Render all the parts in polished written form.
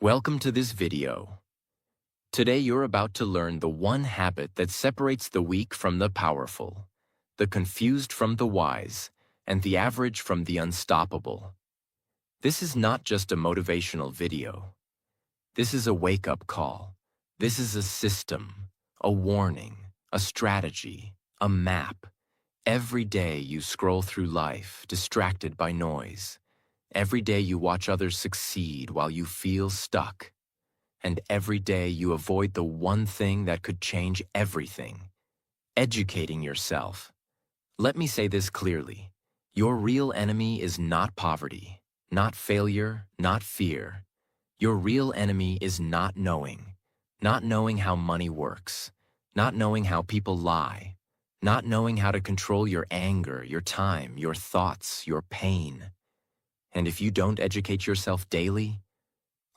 Welcome to this video. Today you're about to learn the one habit that separates the weak from the powerful, the confused from the wise, and the average from the unstoppable. This is not just a motivational video. This is a wake-up call. This is a system, a warning, a strategy, a map. Every day you scroll through life, distracted by noise. Every day you watch others succeed while you feel stuck. And every day you avoid the one thing that could change everything: educating yourself. Let me say this clearly. Your real enemy is not poverty, not failure, not fear. Your real enemy is not knowing how money works, not knowing how people lie, not knowing how to control your anger, your time, your thoughts, your pain. And if you don't educate yourself daily,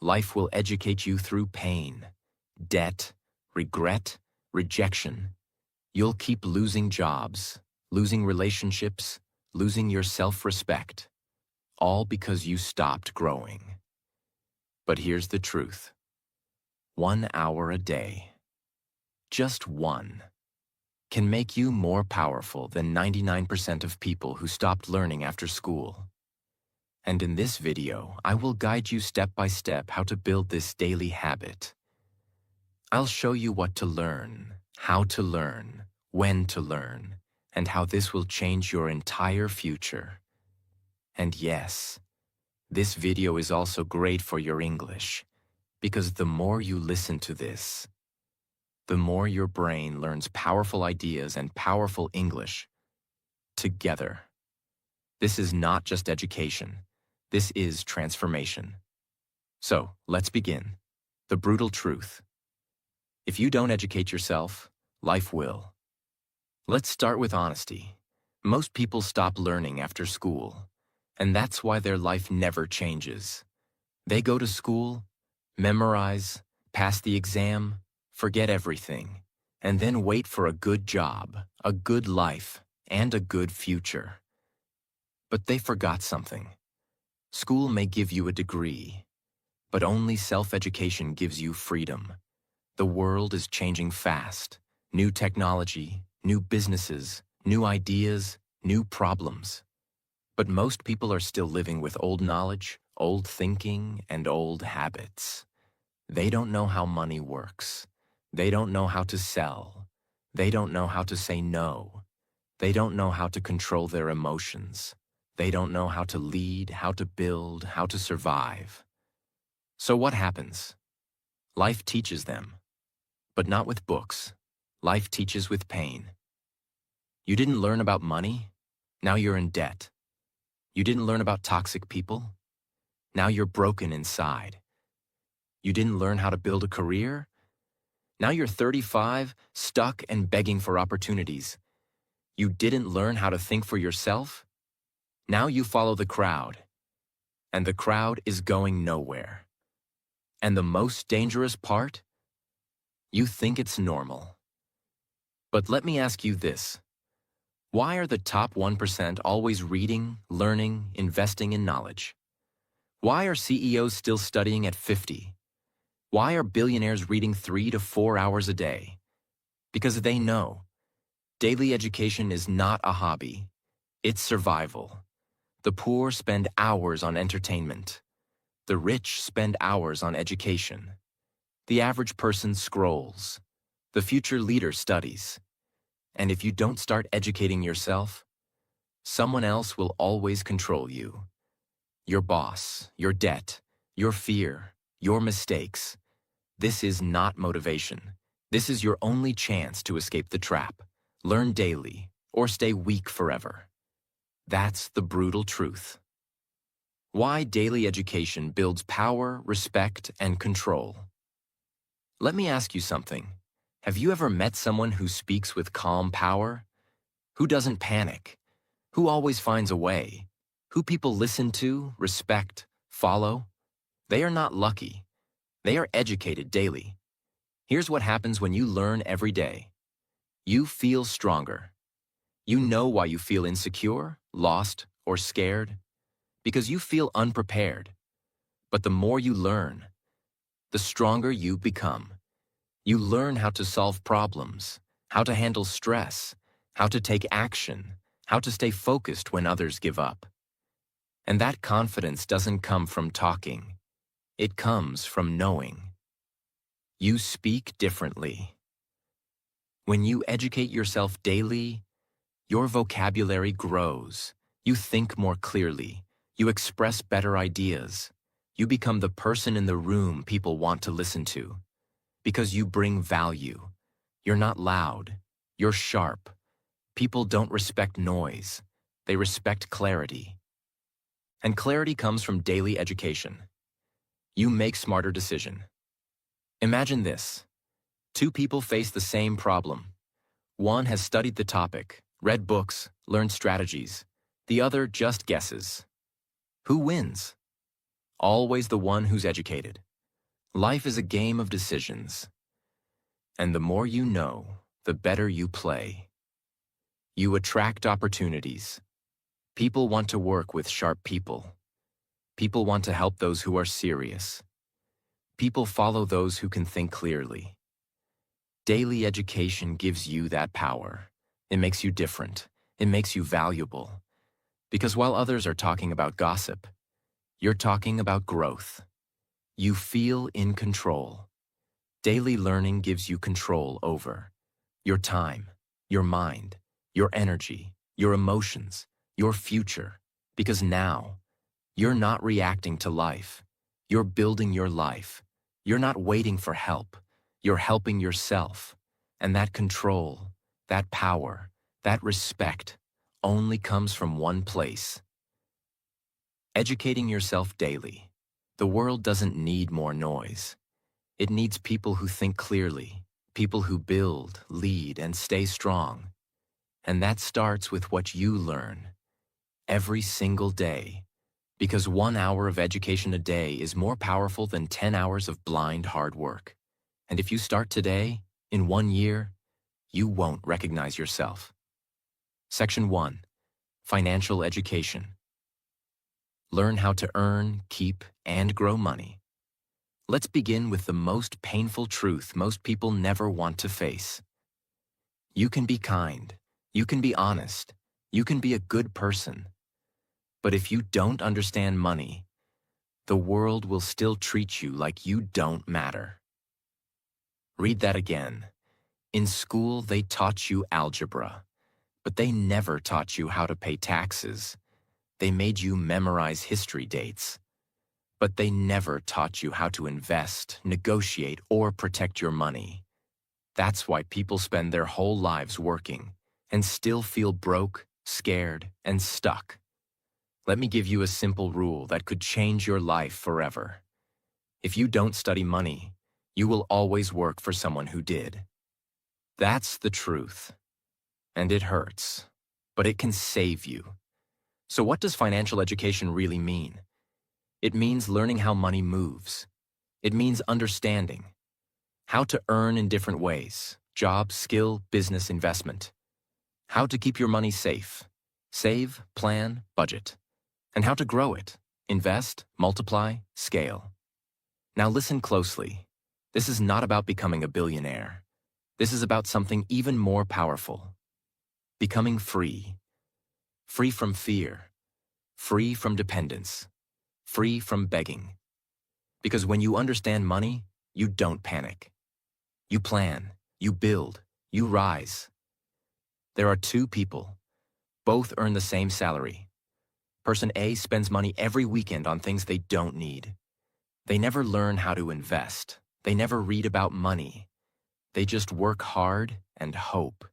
life will educate you through pain, debt, regret, rejection. You'll keep losing jobs, losing relationships, losing your self-respect, all because you stopped growing. But here's the truth. 1 hour a day, just one, can make you more powerful than 99% of people who stopped learning after school. And in this video, I will guide you step by step how to build this daily habit. I'll show you what to learn, how to learn, when to learn, and how this will change your entire future. And yes, this video is also great for your English, because the more you listen to this, the more your brain learns powerful ideas and powerful English together. This is not just education. This is transformation. So, let's begin. The brutal truth. If you don't educate yourself, life will. Let's start with honesty. Most people stop learning after school, and that's why their life never changes. They go to school, memorize, pass the exam, forget everything, and then wait for a good job, a good life, and a good future. But they forgot something. School may give you a degree, but only self-education gives you freedom. The world is changing fast. New technology, new businesses, new ideas, new problems. But most people are still living with old knowledge, old thinking, and old habits. They don't know how money works. They don't know how to sell. They don't know how to say no. They don't know how to control their emotions. They don't know how to lead, how to build, how to survive. So what happens? Life teaches them, but not with books. Life teaches with pain. You didn't learn about money? Now you're in debt. You didn't learn about toxic people? Now you're broken inside. You didn't learn how to build a career? Now you're 35, stuck and begging for opportunities. You didn't learn how to think for yourself? Now you follow the crowd, and the crowd is going nowhere. And the most dangerous part? You think it's normal. But let me ask you this. Why are the top 1% always reading, learning, investing in knowledge? Why are CEOs still studying at 50? Why are billionaires reading 3 to 4 hours a day? Because they know. Daily education is not a hobby. It's survival. The poor spend hours on entertainment. The rich spend hours on education. The average person scrolls. The future leader studies. And if you don't start educating yourself, someone else will always control you. Your boss, your debt, your fear, your mistakes. This is not motivation. This is your only chance to escape the trap. Learn daily, or stay weak forever. That's the brutal truth. Why daily education builds power, respect, and control. Let me ask you something. Have you ever met someone who speaks with calm power? Who doesn't panic? Who always finds a way? Who people listen to, respect, follow? They are not lucky. They are educated daily. Here's what happens when you learn every day. You feel stronger. You know why you feel insecure, lost, or scared? Because you feel unprepared. But the more you learn, the stronger you become. You learn how to solve problems, how to handle stress, how to take action, how to stay focused when others give up. And that confidence doesn't come from talking. It comes from knowing. You speak differently. When you educate yourself daily, your vocabulary grows. You think more clearly. You express better ideas. You become the person in the room people want to listen to. Because you bring value. You're not loud. You're sharp. People don't respect noise. They respect clarity. And clarity comes from daily education. You make smarter decisions. Imagine this. Two people face the same problem. One has studied the topic, read books, learned strategies. The other just guesses. Who wins? Always the one who's educated. Life is a game of decisions. And the more you know, the better you play. You attract opportunities. People want to work with sharp people. People want to help those who are serious. People follow those who can think clearly. Daily education gives you that power. It makes you different. It makes you valuable. Because while others are talking about gossip, you're talking about growth. You feel in control. Daily learning gives you control over your time, your mind, your energy, your emotions, your future. Because now, you're not reacting to life. You're building your life. You're not waiting for help. You're helping yourself. And that control, that power, that respect only comes from one place. Educating yourself daily. The world doesn't need more noise. It needs people who think clearly, people who build, lead, and stay strong. And that starts with what you learn every single day. Because 1 hour of education a day is more powerful than 10 hours of blind hard work. And if you start today, in 1 year, you won't recognize yourself. Section 1. Financial education. Learn how to earn, keep, and grow money. Let's begin with the most painful truth most people never want to face. You can be kind. You can be honest. You can be a good person. But if you don't understand money, the world will still treat you like you don't matter. Read that again. In school, they taught you algebra, but they never taught you how to pay taxes. They made you memorize history dates, but they never taught you how to invest, negotiate, or protect your money. That's why people spend their whole lives working and still feel broke, scared, and stuck. Let me give you a simple rule that could change your life forever. If you don't study money, you will always work for someone who did. That's the truth. And it hurts, but it can save you. So what does financial education really mean? It means learning how money moves. It means understanding how to earn in different ways: job, skill, business, investment. How to keep your money safe, save, plan, budget. And how to grow it, invest, multiply, scale. Now listen closely. This is not about becoming a billionaire. This is about something even more powerful. Becoming free. Free from fear. Free from dependence. Free from begging. Because when you understand money, you don't panic. You plan, you build, you rise. There are two people. Both earn the same salary. Person A spends money every weekend on things they don't need. They never learn how to invest. They never read about money. They just work hard and hope.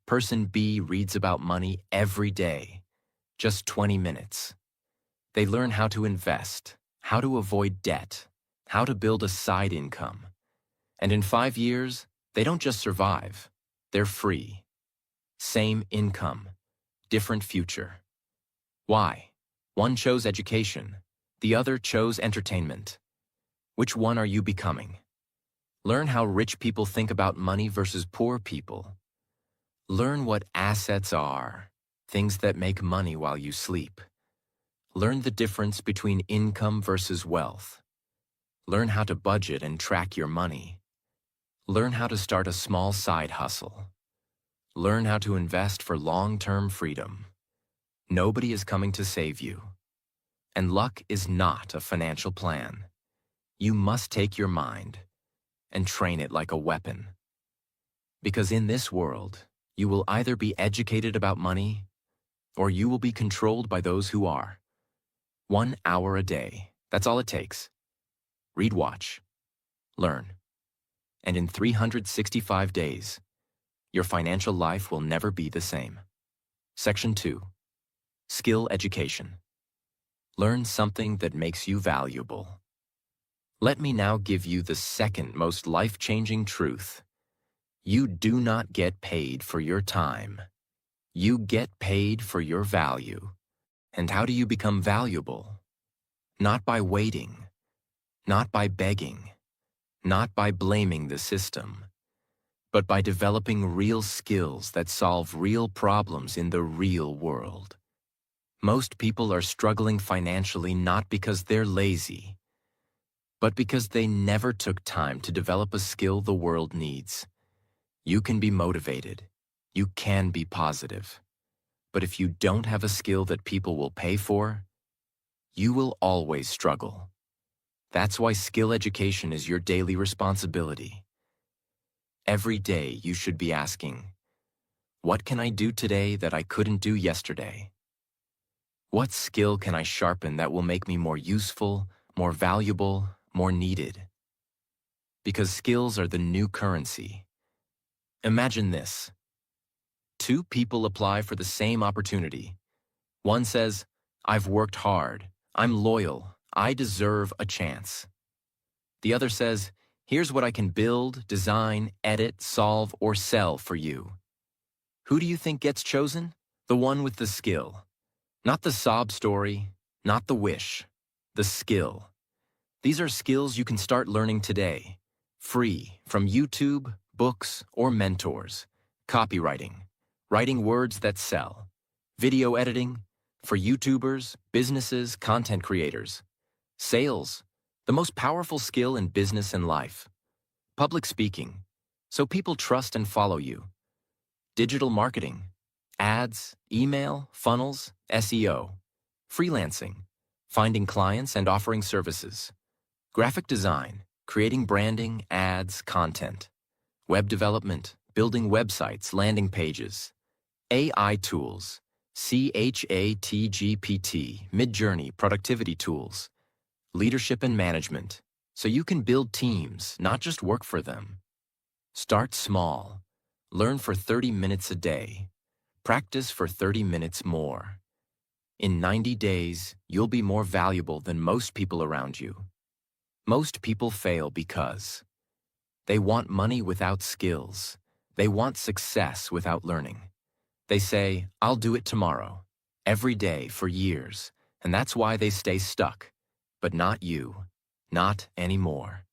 Person B reads about money every day, just 20 minutes. They learn how to invest, how to avoid debt, how to build a side income. And in 5 years, they don't just survive, they're free. Same income, different future. Why? One chose education, the other chose entertainment. Which one are you becoming? Learn how rich people think about money versus poor people. Learn what assets are, things that make money while you sleep. Learn the difference between income versus wealth. Learn how to budget and track your money. Learn how to start a small side hustle. Learn how to invest for long-term freedom. Nobody is coming to save you. And luck is not a financial plan. You must take your mind and train it like a weapon. Because in this world, you will either be educated about money or you will be controlled by those who are. 1 hour a day, that's all it takes. Read, watch, learn. And in 365 days, your financial life will never be the same. Section 2. Skill education. Learn something that makes you valuable. Let me now give you the second most life-changing truth. You do not get paid for your time. You get paid for your value. And how do you become valuable? Not by waiting, not by begging, not by blaming the system, but by developing real skills that solve real problems in the real world. Most people are struggling financially not because they're lazy, but because they never took time to develop a skill the world needs. You can be motivated. You can be positive. But if you don't have a skill that people will pay for, you will always struggle. That's why skill education is your daily responsibility. Every day you should be asking, what can I do today that I couldn't do yesterday? What skill can I sharpen that will make me more useful, more valuable, more needed? Because skills are the new currency. Imagine this. 2 people apply for the same opportunity. One says, I've worked hard, I'm loyal, I deserve a chance. The other says, here's what I can build, design, edit, solve, or sell for you. Who do you think gets chosen? The one with the skill. Not the sob story, not the wish, the skill. These are skills you can start learning today, free from YouTube, books, or mentors. Copywriting, writing words that sell. Video editing, for YouTubers, businesses, content creators. Sales, the most powerful skill in business and life. Public speaking, so people trust and follow you. Digital marketing, ads, email, funnels, SEO. Freelancing, finding clients and offering services. Graphic design, creating branding, ads, content. Web development, building websites, landing pages. AI tools, ChatGPT, Midjourney, productivity tools. Leadership and management, so you can build teams, not just work for them. Start small. Learn for 30 minutes a day. Practice for 30 minutes more. In 90 days, you'll be more valuable than most people around you. Most people fail because they want money without skills. They want success without learning. They say, I'll do it tomorrow, every day for years, and that's why they stay stuck. But not you, not anymore.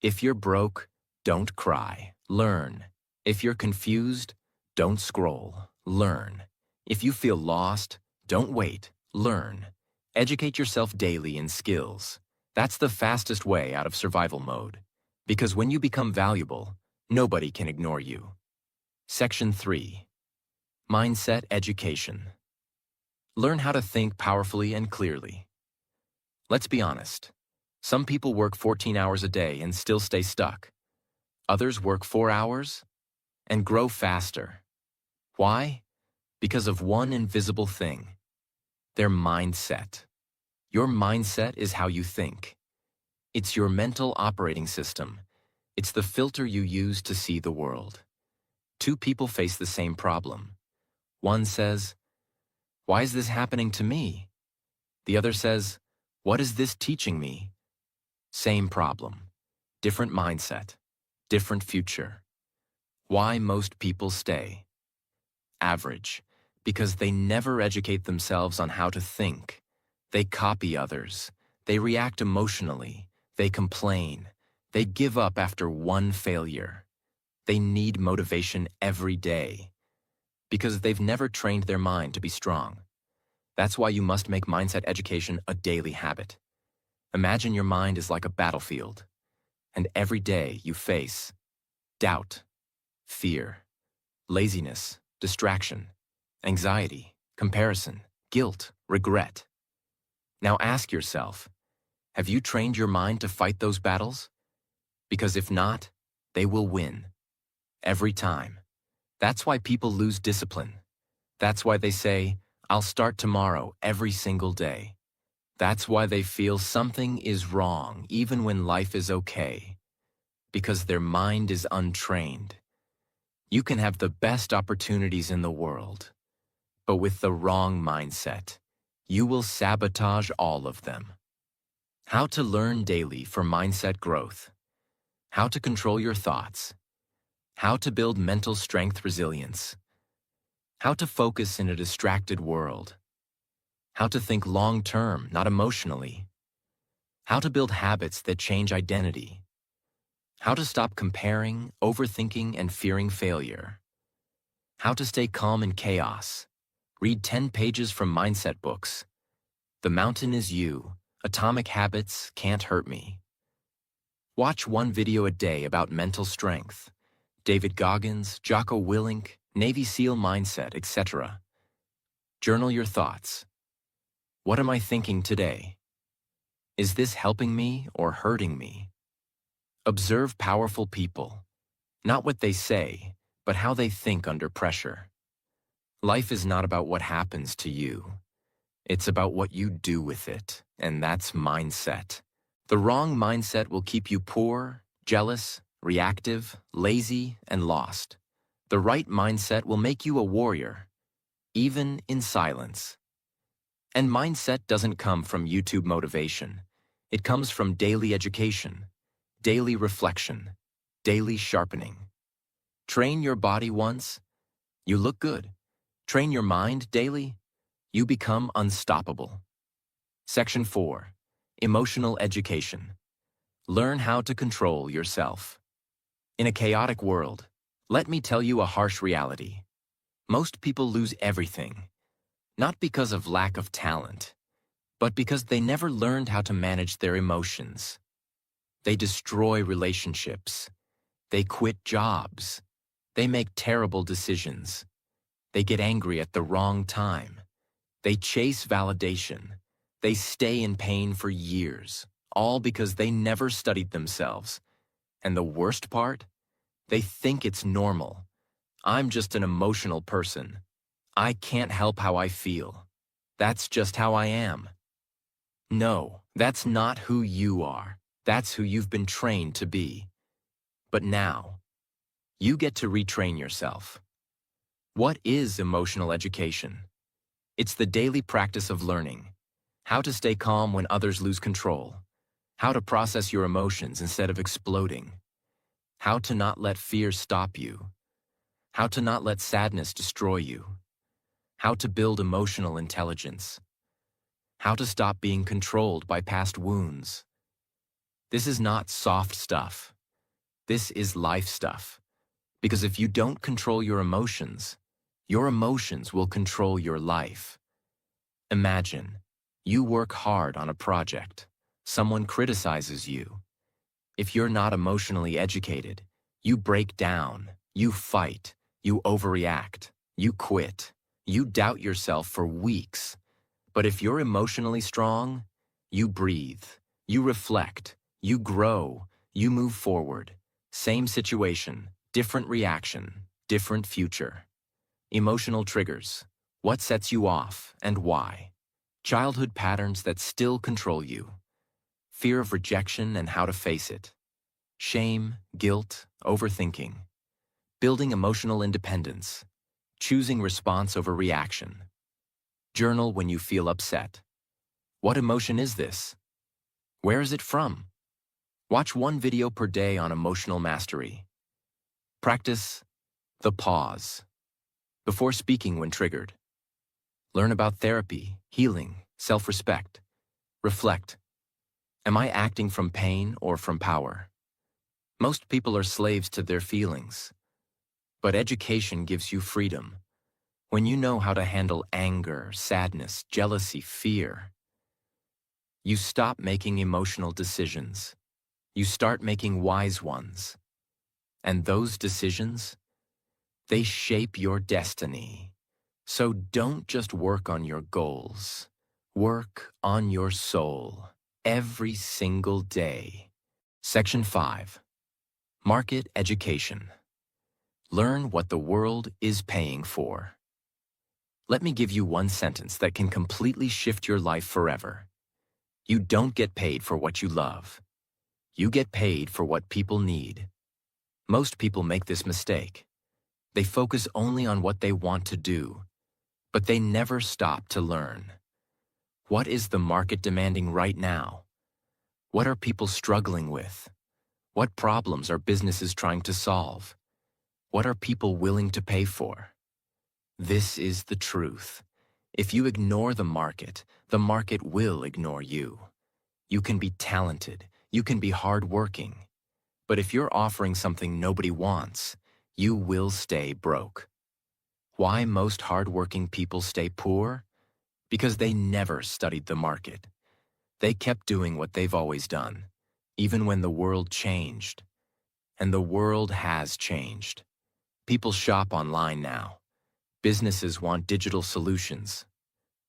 If you're broke, don't cry, learn. If you're confused, don't scroll, learn. If you feel lost, don't wait, learn. Educate yourself daily in skills. That's the fastest way out of survival mode. Because when you become valuable, nobody can ignore you. Section 3. Mindset education. Learn how to think powerfully and clearly. Let's be honest. Some people work 14 hours a day and still stay stuck. Others work 4 hours and grow faster. Why? Because of one invisible thing: their mindset. Your mindset is how you think. It's your mental operating system. It's the filter you use to see the world. 2 people face the same problem. One says, why is this happening to me? The other says, what is this teaching me? Same problem, different mindset, different future. Why most people stay? Average, because they never educate themselves on how to think. They copy others. They react emotionally. They complain. They give up after one failure. They need motivation every day because they've never trained their mind to be strong. That's why you must make mindset education a daily habit. Imagine your mind is like a battlefield, and every day you face doubt, fear, laziness, distraction, anxiety, comparison, guilt, regret. Now ask yourself, have you trained your mind to fight those battles? Because if not, they will win. Every time. That's why people lose discipline. That's why they say, I'll start tomorrow every single day. That's why they feel something is wrong even when life is okay. Because their mind is untrained. You can have the best opportunities in the world, but with the wrong mindset, you will sabotage all of them. How to learn daily for mindset growth. How to control your thoughts. How to build mental strength resilience. How to focus in a distracted world. How to think long-term, not emotionally. How to build habits that change identity. How to stop comparing, overthinking, and fearing failure. How to stay calm in chaos. Read 10 pages from mindset books. The Mountain is You. Atomic Habits Can't Hurt Me. Watch one video a day about mental strength. David Goggins, Jocko Willink, Navy SEAL mindset, etc. Journal your thoughts. What am I thinking today? Is this helping me or hurting me? Observe powerful people. Not what they say, but how they think under pressure. Life is not about what happens to you. It's about what you do with it, and that's mindset. The wrong mindset will keep you poor, jealous, reactive, lazy, and lost. The right mindset will make you a warrior, even in silence. And mindset doesn't come from YouTube motivation. It comes from daily education, daily reflection, daily sharpening. Train your body once, you look good. Train your mind daily, you become unstoppable. Section 4. Emotional education. Learn how to control yourself. In a chaotic world, let me tell you a harsh reality. Most people lose everything, not because of lack of talent, but because they never learned how to manage their emotions. They destroy relationships. They quit jobs. They make terrible decisions. They get angry at the wrong time. They chase validation. They stay in pain for years, all because they never studied themselves. And the worst part? They think it's normal. I'm just an emotional person. I can't help how I feel. That's just how I am. No, that's not who you are. That's who you've been trained to be. But now, you get to retrain yourself. What is emotional education? It's the daily practice of learning. How to stay calm when others lose control. How to process your emotions instead of exploding. How to not let fear stop you. How to not let sadness destroy you. How to build emotional intelligence. How to stop being controlled by past wounds. This is not soft stuff. This is life stuff. Because if you don't control your emotions will control your life. Imagine, you work hard on a project. Someone criticizes you. If you're not emotionally educated, you break down, you fight, you overreact, you quit, you doubt yourself for weeks. But if you're emotionally strong, you breathe, you reflect, you grow, you move forward. Same situation, different reaction, different future. Emotional triggers. What sets you off and why? Childhood patterns that still control you. Fear of rejection and how to face it. Shame, guilt, overthinking. Building emotional independence. Choosing response over reaction. Journal when you feel upset. What emotion is this? Where is it from? Watch one video per day on emotional mastery. Practice the pause before speaking when triggered. Learn about therapy, healing, self-respect. Reflect. Am I acting from pain or from power? Most people are slaves to their feelings. But education gives you freedom. When you know how to handle anger, sadness, jealousy, fear, You stop making emotional decisions. You start making wise ones. And those decisions, they shape your destiny. So don't just work on your goals. Work on your soul every single day. Section 5. Market Education. Learn what the world is paying for. Let me give you one sentence that can completely shift your life forever. You don't get paid for what you love. You get paid for what people need. Most people make this mistake. They focus only on what they want to do, but they never stop to learn. What is the market demanding right now? What are people struggling with? What problems are businesses trying to solve? What are people willing to pay for? This is the truth. If you ignore the market will ignore you. You can be talented, you can be hardworking, but if you're offering something nobody wants, you will stay broke. Why most hardworking people stay poor? Because they never studied the market. They kept doing what they've always done, even when the world changed. And the world has changed. People shop online now. Businesses want digital solutions.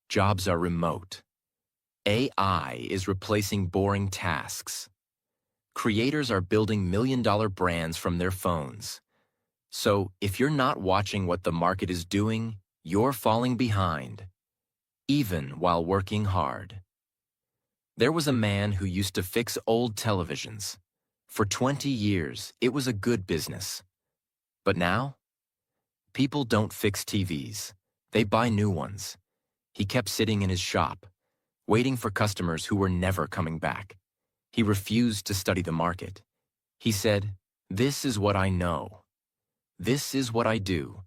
Jobs are remote. AI is replacing boring tasks. Creators are building million-dollar brands from their phones. So, if you're not watching what the market is doing, you're falling behind, even while working hard. There was a man who used to fix old televisions. For 20 years, it was a good business. But now, people don't fix TVs. They buy new ones. He kept sitting in his shop, waiting for customers who were never coming back. He refused to study the market. He said, "This is what I know. This is what I do."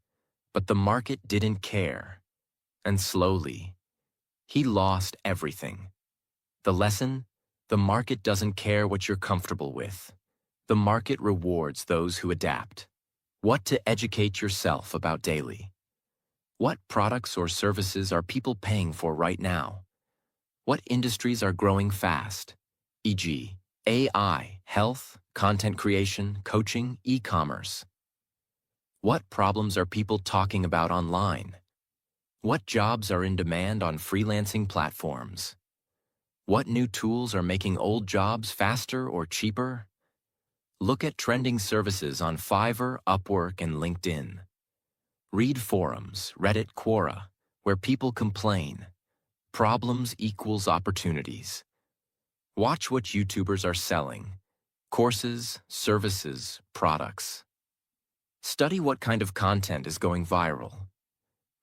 But the market didn't care. And slowly, he lost everything. The lesson? The market doesn't care what you're comfortable with. The market rewards those who adapt. What to educate yourself about daily. What products or services are people paying for right now? What industries are growing fast? E.g., AI, health, content creation, coaching, e-commerce. What problems are people talking about online? What jobs are in demand on freelancing platforms? What new tools are making old jobs faster or cheaper? Look at trending services on Fiverr, Upwork, and LinkedIn. Read forums, Reddit, Quora, where people complain. Problems equals opportunities. Watch what YouTubers are selling. Courses, services, products. Study what kind of content is going viral.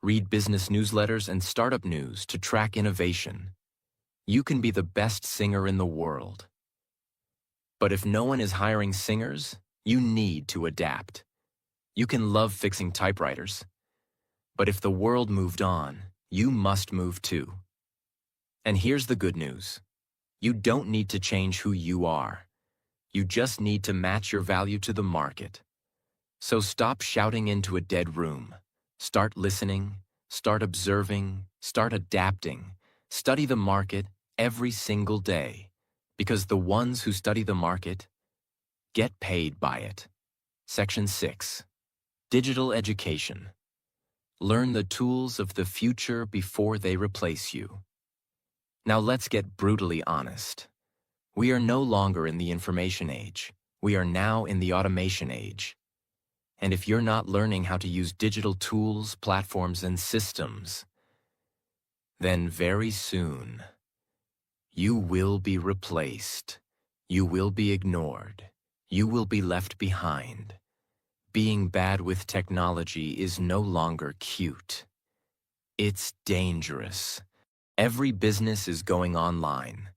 Read business newsletters and startup news to track innovation. You can be the best singer in the world. But if no one is hiring singers, you need to adapt. You can love fixing typewriters. But if the world moved on, you must move too. And here's the good news. You don't need to change who you are. You just need to match your value to the market. So stop shouting into a dead room. Start listening, start observing, start adapting. Study the market every single day, because the ones who study the market get paid by it. Section 6. Digital Education. Learn the tools of the future before they replace you. Now let's get brutally honest. We are no longer in the information age. We are now in the automation age. And if you're not learning how to use digital tools, platforms, and systems, then very soon, you will be replaced. You will be ignored. You will be left behind. Being bad with technology is no longer cute. It's dangerous. Every business is going online.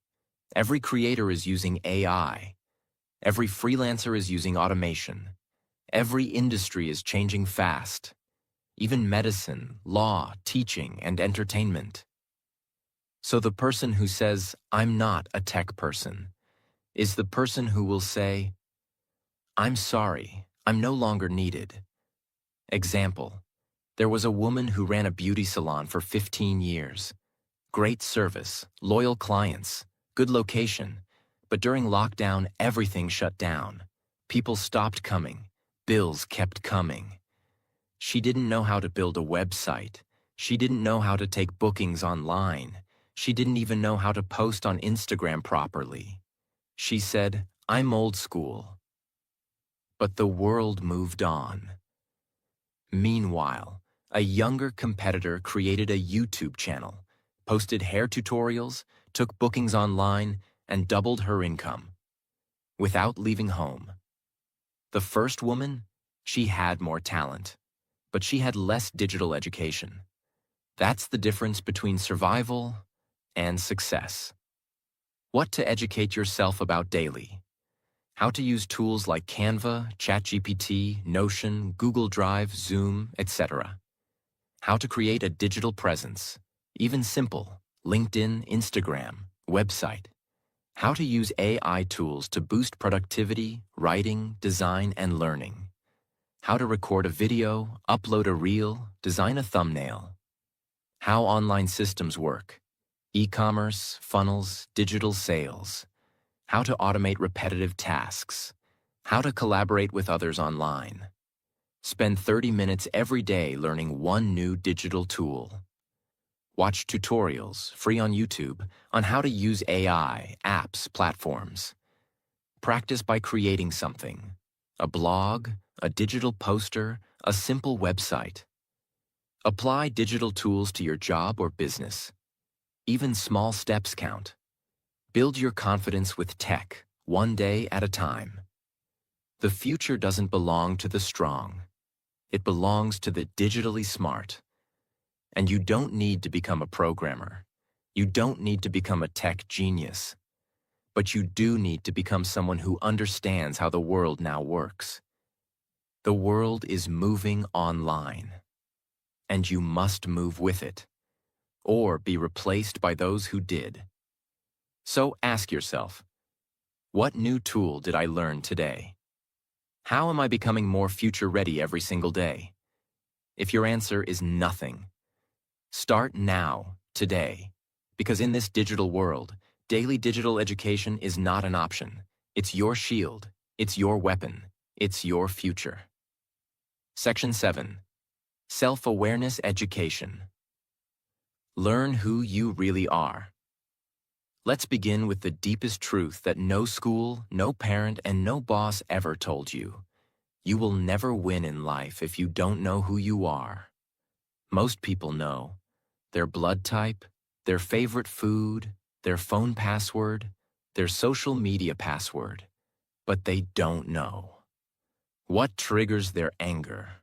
Every creator is using AI. Every freelancer is using automation. Every industry is changing fast. Even medicine, law, teaching, and entertainment. So the person who says, "I'm not a tech person," is the person who will say, "I'm sorry, I'm no longer needed." Example, there was a woman who ran a beauty salon for 15 years. Great service, loyal clients, good location. But during lockdown, everything shut down. People stopped coming. Bills kept coming. She didn't know how to build a website. She didn't know how to take bookings online. She didn't even know how to post on Instagram properly. She said, "I'm old school." But the world moved on. Meanwhile, a younger competitor created a YouTube channel, posted hair tutorials, took bookings online, and doubled her income without leaving home. The first woman, she had more talent, but she had less digital education. That's the difference between survival and success. What to educate yourself about daily. How to use tools like Canva, ChatGPT, Notion, Google Drive, Zoom, etc. How to create a digital presence, even simple, LinkedIn, Instagram, website. How to use AI tools to boost productivity, writing, design, and learning. How to record a video, upload a reel, design a thumbnail. How online systems work. E-commerce, funnels, digital sales. How to automate repetitive tasks. How to collaborate with others online. Spend 30 minutes every day learning one new digital tool. Watch tutorials, free on YouTube, on how to use AI, apps, platforms. Practice by creating something. A blog, a digital poster, a simple website. Apply digital tools to your job or business. Even small steps count. Build your confidence with tech, one day at a time. The future doesn't belong to the strong. It belongs to the digitally smart. And you don't need to become a programmer. You don't need to become a tech genius. But you do need to become someone who understands how the world now works. The world is moving online. And you must move with it, or be replaced by those who did. So ask yourself, what new tool did I learn today? How am I becoming more future-ready every single day? If your answer is nothing, start now, today, because in this digital world, daily digital education is not an option. It's your shield, it's your weapon, it's your future. Section 7. Self-awareness education. Learn who you really are. Let's begin with the deepest truth that no school, no parent, and no boss ever told you. You will never win in life if you don't know who you are. Most people know their blood type, their favorite food, their phone password, their social media password, but they don't know what triggers their anger,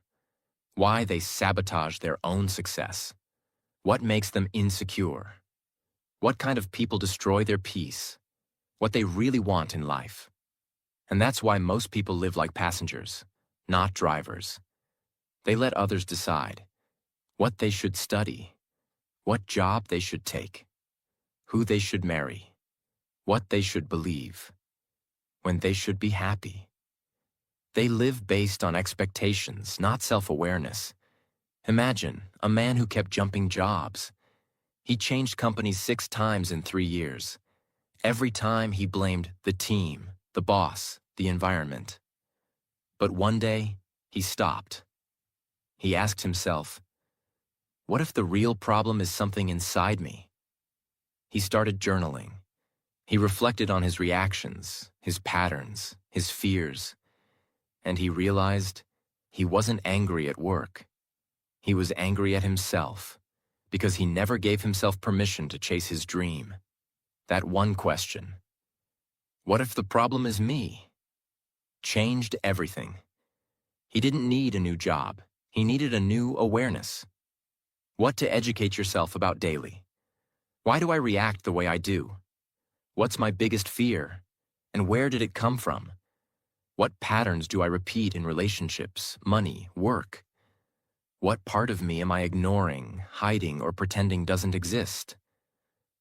why they sabotage their own success, what makes them insecure, what kind of people destroy their peace, what they really want in life. And that's why most people live like passengers, not drivers. They let others decide what they should study, what job they should take, who they should marry, what they should believe, when they should be happy. They live based on expectations, not self-awareness. Imagine a man who kept jumping jobs. He changed companies 6 times in 3 years. Every time he blamed the team, the boss, the environment. But one day, he stopped. He asked himself, what if the real problem is something inside me? He started journaling. He reflected on his reactions, his patterns, his fears, and he realized he wasn't angry at work. He was angry at himself because he never gave himself permission to chase his dream. That one question, what if the problem is me? Changed everything. He didn't need a new job. He needed a new awareness. What to educate yourself about daily. Why do I react the way I do? What's my biggest fear? And where did it come from? What patterns do I repeat in relationships, money, work? What part of me am I ignoring, hiding, or pretending doesn't exist?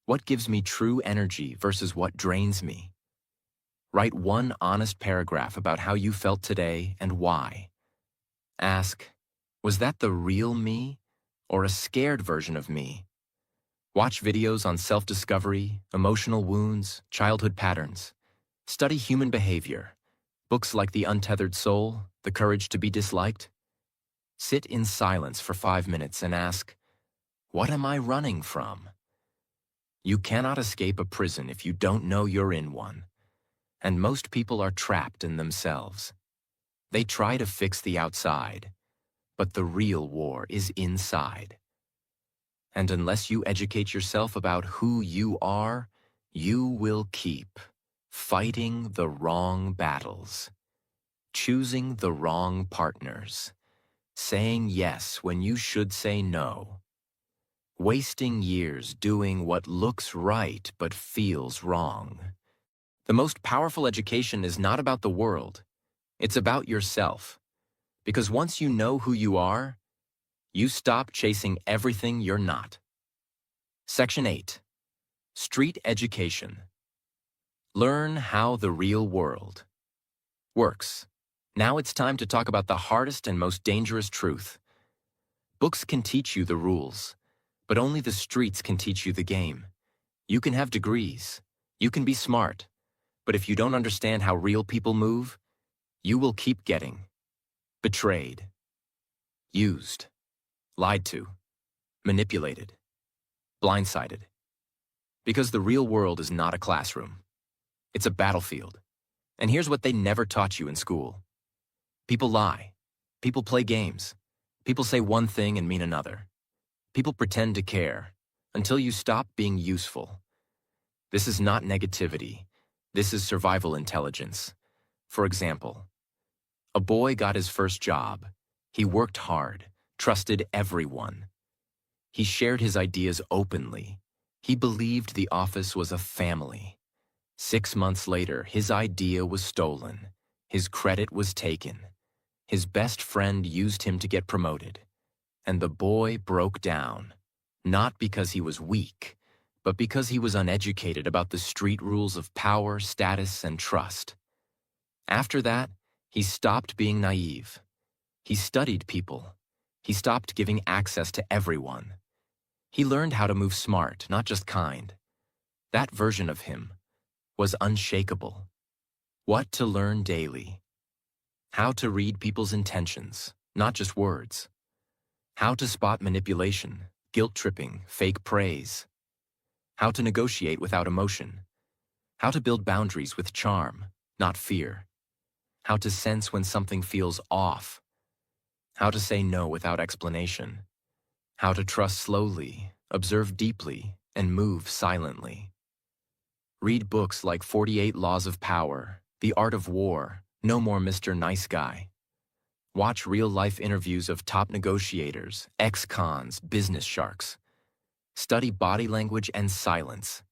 What gives me true energy versus what drains me? Write one honest paragraph about how you felt today and why. Ask, was that the real me or a scared version of me? Watch videos on self-discovery, emotional wounds, childhood patterns. Study human behavior. Books like The Untethered Soul, The Courage to be Disliked. Sit in silence for 5 minutes and ask, what am I running from? You cannot escape a prison if you don't know you're in one. And most people are trapped in themselves. They try to fix the outside, but the real war is inside. And unless you educate yourself about who you are, you will keep fighting the wrong battles, choosing the wrong partners, saying yes when you should say no, wasting years doing what looks right but feels wrong. The most powerful education is not about the world, it's about yourself. Because once you know who you are, you stop chasing everything you're not. Section 8. Street Education. Learn how the real world works. Now it's time to talk about the hardest and most dangerous truth. Books can teach you the rules, but only the streets can teach you the game. You can have degrees, you can be smart, but if you don't understand how real people move, you will keep getting betrayed, used, lied to, manipulated, blindsided. Because the real world is not a classroom. It's a battlefield. And here's what they never taught you in school. People lie. People play games. People say one thing and mean another. People pretend to care until you stop being useful. This is not negativity. This is survival intelligence. For example, a boy got his first job. He worked hard, trusted everyone. He shared his ideas openly. He believed the office was a family. 6 months later, his idea was stolen. His credit was taken. His best friend used him to get promoted. And the boy broke down, not because he was weak, but because he was uneducated about the street rules of power, status, and trust. After that, he stopped being naive. He studied people. He stopped giving access to everyone. He learned how to move smart, not just kind. That version of him was unshakable. What to learn daily. How to read people's intentions, not just words. How to spot manipulation, guilt-tripping, fake praise. How to negotiate without emotion. How to build boundaries with charm, not fear. How to sense when something feels off. How to say no without explanation. How to trust slowly, observe deeply, and move silently. Read books like 48 Laws of Power, The Art of War, No More Mr. Nice Guy. Watch real-life interviews of top negotiators, ex-cons, business sharks. Study body language and silence.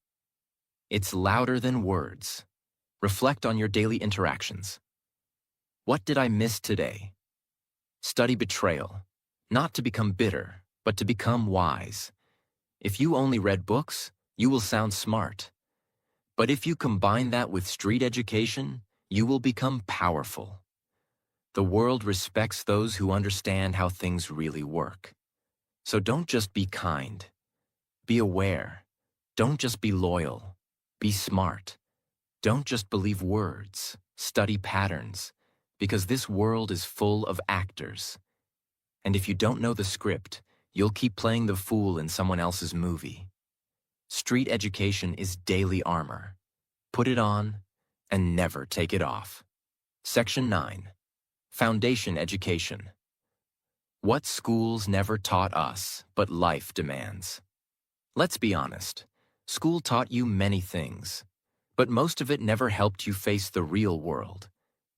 It's louder than words. Reflect on your daily interactions. What did I miss today? Study betrayal, not to become bitter, but to become wise. If you only read books, you will sound smart. But if you combine that with street education, you will become powerful. The world respects those who understand how things really work. So don't just be kind. Be aware. Don't just be loyal. Be smart. Don't just believe words. Study patterns. Because this world is full of actors. And if you don't know the script, you'll keep playing the fool in someone else's movie. Street education is daily armor. Put it on and never take it off. Section 9. Foundation Education. What schools never taught us, but life demands. Let's be honest. School taught you many things, but most of it never helped you face the real world.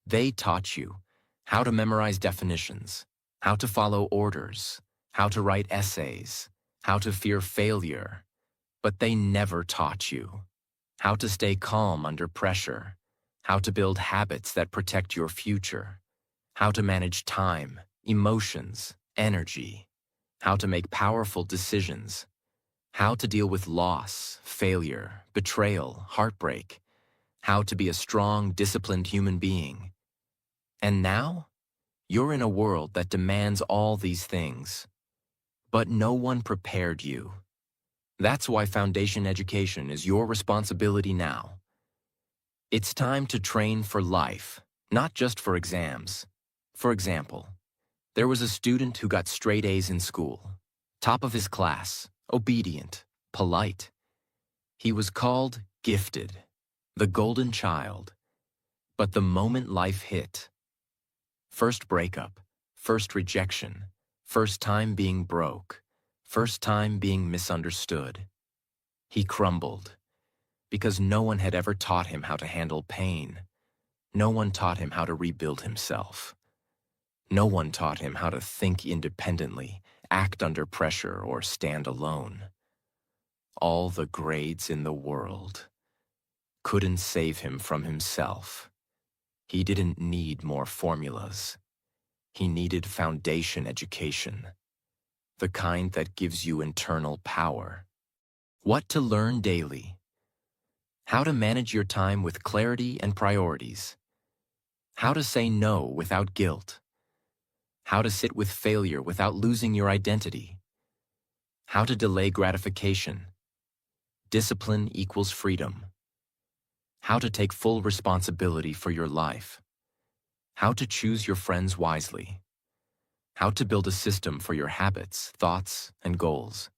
They taught you how to memorize definitions, how to follow orders, how to write essays, how to fear failure, but they never taught you how to stay calm under pressure, how to build habits that protect your future, how to manage time, emotions, energy, how to make powerful decisions, how to deal with loss, failure, betrayal, heartbreak, how to be a strong, disciplined human being. And now, you're in a world that demands all these things. But no one prepared you. That's why foundation education is your responsibility now. It's time to train for life, not just for exams. For example, there was a student who got straight A's in school, top of his class, obedient, polite. He was called gifted, the golden child. But the moment life hit, first breakup, first rejection, first time being broke, first time being misunderstood, he crumbled because no one had ever taught him how to handle pain. No one taught him how to rebuild himself. No one taught him how to think independently, act under pressure, or stand alone. All the grades in the world couldn't save him from himself. He didn't need more formulas. He needed foundation education, the kind that gives you internal power. What to learn daily. How to manage your time with clarity and priorities. How to say no without guilt. How to sit with failure without losing your identity. How to delay gratification. Discipline equals freedom. How to take full responsibility for your life. How to choose your friends wisely. How to build a system for your habits, thoughts, and goals.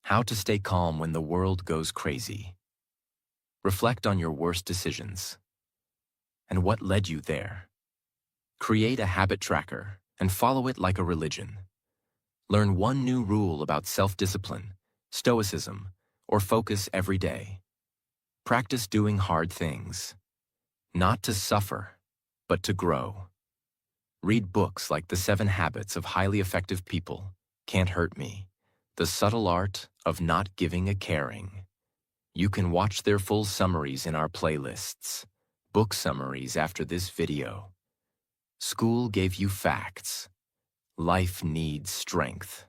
How to stay calm when the world goes crazy. Reflect on your worst decisions and what led you there. Create a habit tracker and follow it like a religion. Learn one new rule about self-discipline, stoicism, or focus every day. Practice doing hard things, not to suffer, but to grow. Read books like The 7 Habits of Highly Effective People, Can't Hurt Me, The Subtle Art of Not Giving a Caring. You can watch their full summaries in our playlists, book summaries after this video. School gave you facts. Life needs strength.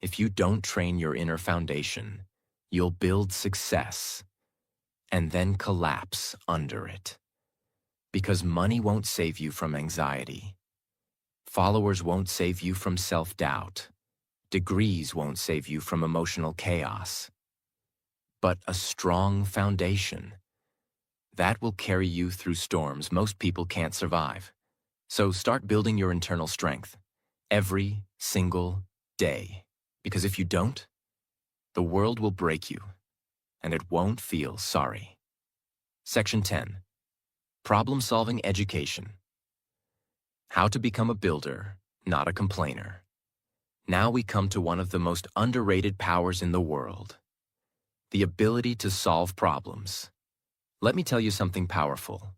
If you don't train your inner foundation, you'll build success and then collapse under it. Because money won't save you from anxiety. Followers won't save you from self-doubt. Degrees won't save you from emotional chaos. But a strong foundation, that will carry you through storms most people can't survive. So start building your internal strength every single day. Because if you don't, the world will break you, and it won't feel sorry. Section 10. Problem-solving education. How to become a builder, not a complainer. Now we come to one of the most underrated powers in the world. The ability to solve problems. Let me tell you something powerful.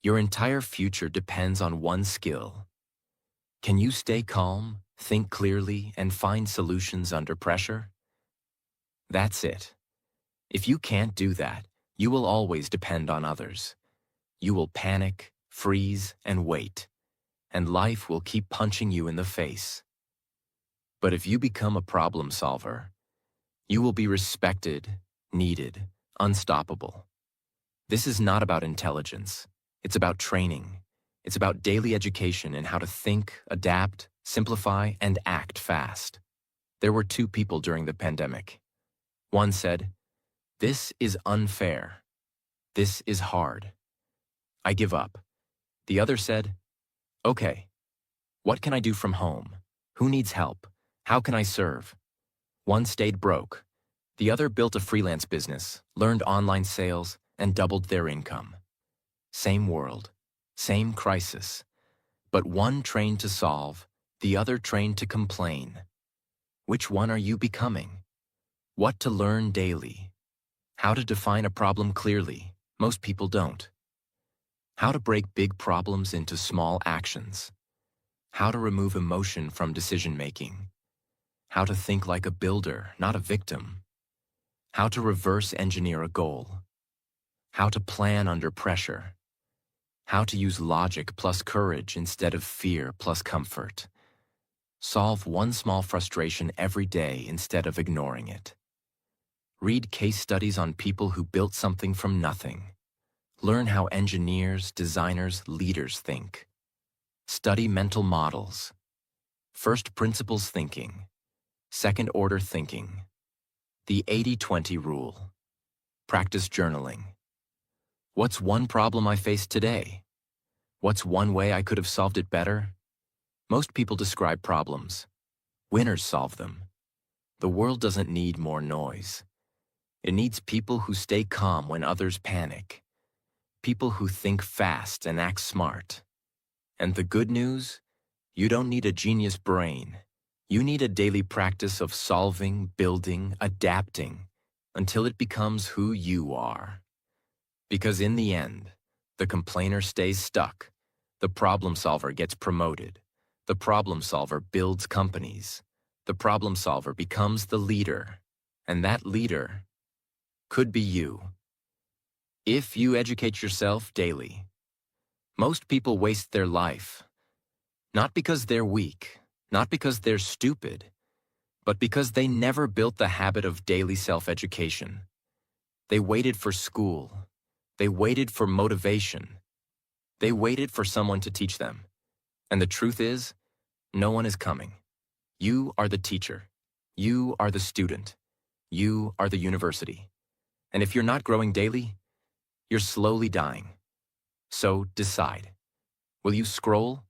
Your entire future depends on one skill. Can you stay calm, think clearly, and find solutions under pressure? That's it. If you can't do that, you will always depend on others. You will panic, freeze, and wait, and life will keep punching you in the face. But if you become a problem solver, you will be respected, needed, unstoppable. This is not about intelligence. It's about training. It's about daily education in how to think, adapt, simplify, and act fast. There were 2 people during the pandemic. One said, "This is unfair. This is hard. I give up." The other said, "Okay, what can I do from home? Who needs help? How can I serve?" One stayed broke. The other built a freelance business, learned online sales, and doubled their income. Same world, same crisis, but one trained to solve, the other trained to complain. Which one are you becoming? What to learn daily? How to define a problem clearly? Most people don't. How to break big problems into small actions? How to remove emotion from decision-making? How to think like a builder, not a victim? How to reverse engineer a goal? How to plan under pressure? How to use logic plus courage instead of fear plus comfort? Solve one small frustration every day instead of ignoring it. Read case studies on people who built something from nothing. Learn how engineers, designers, leaders think. Study mental models. First principles thinking. Second order thinking. The 80-20 rule. Practice journaling. What's one problem I faced today? What's one way I could have solved it better? Most people describe problems. Winners solve them. The world doesn't need more noise. It needs people who stay calm when others panic. People who think fast and act smart. And the good news? You don't need a genius brain. You need a daily practice of solving, building, adapting, until it becomes who you are. Because in the end, the complainer stays stuck. The problem solver gets promoted. The problem solver builds companies. The problem solver becomes the leader. And that leader could be you. If you educate yourself daily. Most people waste their life. Not because they're weak, not because they're stupid, but because they never built the habit of daily self-education. They waited for school. They waited for motivation. They waited for someone to teach them. And the truth is, no one is coming. You are the teacher. You are the student. You are the university. And if you're not growing daily, you're slowly dying. So decide. Will you scroll?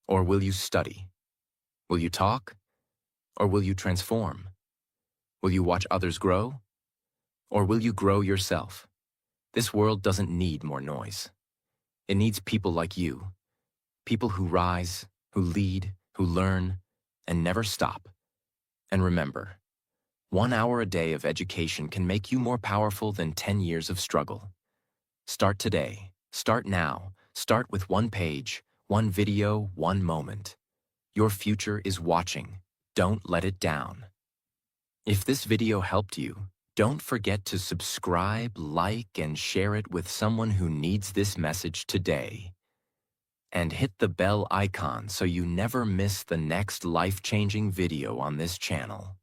Or will you study? Will you talk? Or will you transform? Will you watch others grow? Or will you grow yourself? This world doesn't need more noise. It needs people like you. People who rise, who lead, who learn, and never stop. And remember, 1 hour a day of education can make you more powerful than 10 years of struggle. Start today. Start now. Start with one page, one video, one moment. Your future is watching. Don't let it down. If this video helped you, don't forget to subscribe, like, and share it with someone who needs this message today. And hit the bell icon so you never miss the next life-changing video on this channel.